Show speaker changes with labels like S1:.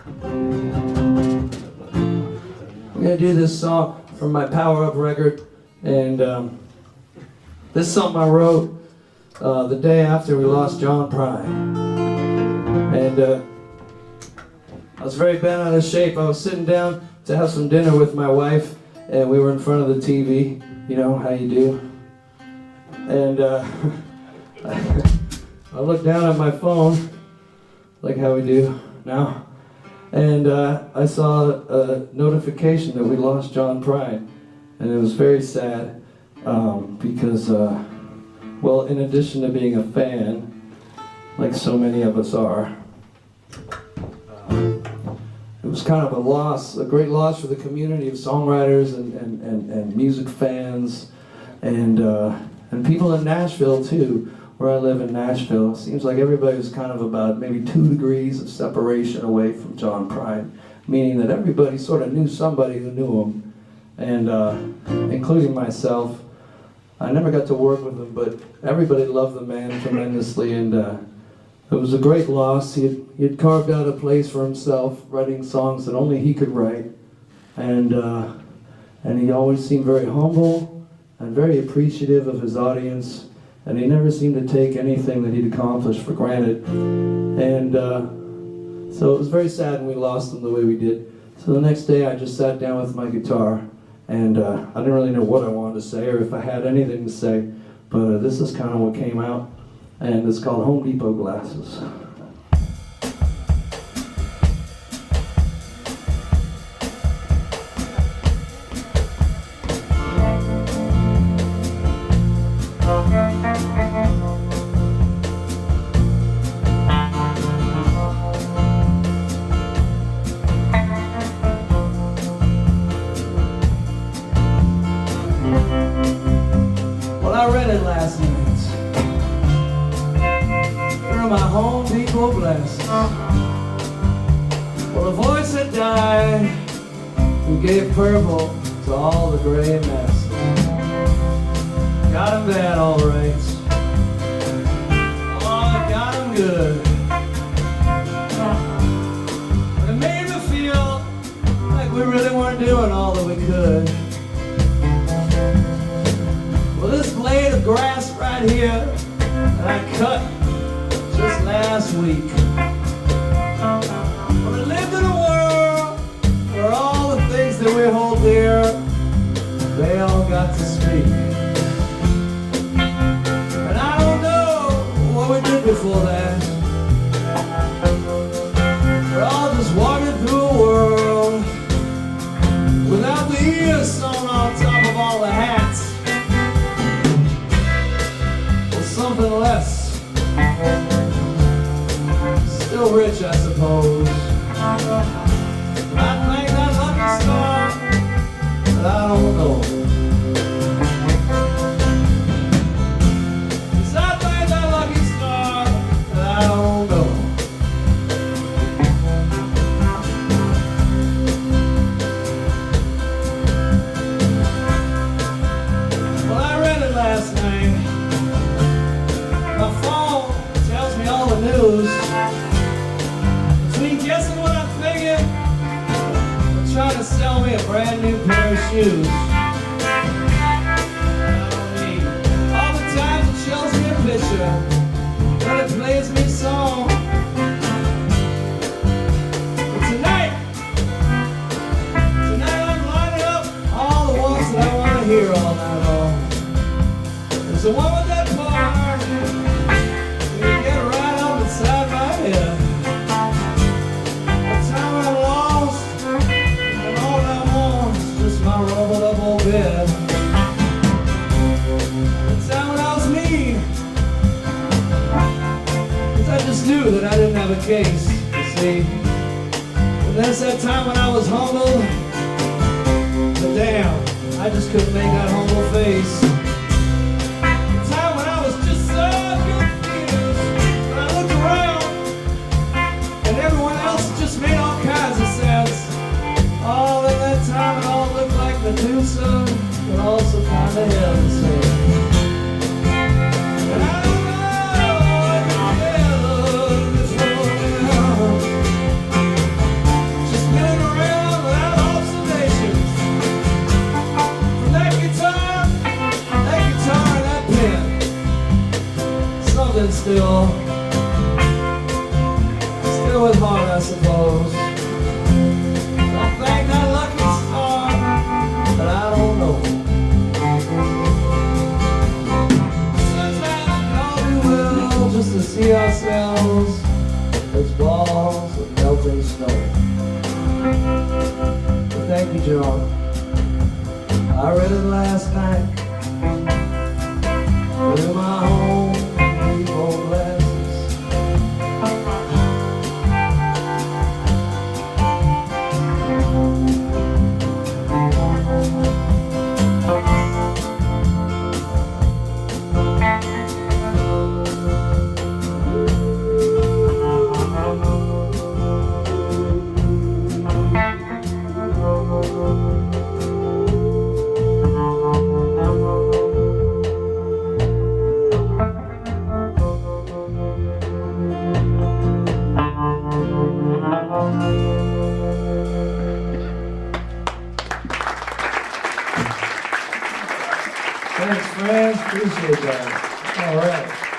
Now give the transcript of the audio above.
S1: I'm gonna do this song from my Power Up record, and this song I wrote the day after we lost John Prine. And I was very bent out of shape. I was sitting down to have some dinner with my wife, and we were in front of the TV, you know how you do. And I looked down at my phone, like how we do now, and I saw a notification that we lost John Prine, and it was very sad because, well, in addition to being a fan, like so many of us are, it was kind of a loss, a great loss for the community of songwriters and music fans, and people in Nashville too, where I live in Nashville. It seems like everybody was kind of about maybe 2 degrees of separation away from John Prine, meaning that everybody sort of knew somebody who knew him, and including myself. I never got to work with him, but everybody loved the man tremendously, and it was a great loss. He had carved out a place for himself, writing songs that only he could write, and he always seemed very humble and very appreciative of his audience, and he never seemed to take anything that he'd accomplished for granted. And so it was very sad when we lost him the way we did. So the next day I just sat down with my guitar, and I didn't really know what I wanted to say or if I had anything to say, but this is kind of what came out, and it's called Home Depot Glasses. I read it last night through my Home Depot glasses. Well, a voice had died who gave purple to all the gray messes. Got him bad, all right. Oh, got him good. It made me feel like we really weren't doing all that we could. Well, this blade of grass right here that I cut just last week. Well, I lived in a world where all the things that we hold dear, they all got to speak. And I don't know what we did before that. We're all just walking through a world without the ears sewn on top of all the hats. Something less. Still rich, I suppose. I thank that lucky star, but I don't know. Yes, I thank that lucky star, but I don't know. Well, I read it last night. My phone tells me all the news. Between guessing what I'm thinking and trying to sell me a brand new pair of shoes. I mean, all the times it shows me a picture, when it plays me a song. But tonight I'm lining up all the ones that I want to hear all night long. There's the one with that part. Inside my head, the time I lost, and all I want is just my rolled up old bed. The time when I was mean, 'cause I just knew that I didn't have a case, you see. And there's that time when I was humble, but damn, I just couldn't make that humble face. The time when I was just so everyone else just made all kinds of sense. All in that time it all looked like Medusa, but also kind of heaven. And I don't know what the hell this world know it's hard, I suppose. I thank that lucky star, but I don't know. Since then I know we will, just to see ourselves as balls of melting snow. But thank you, John. I read it last night through my home people glasses. Thanks, friends. Appreciate that. All right.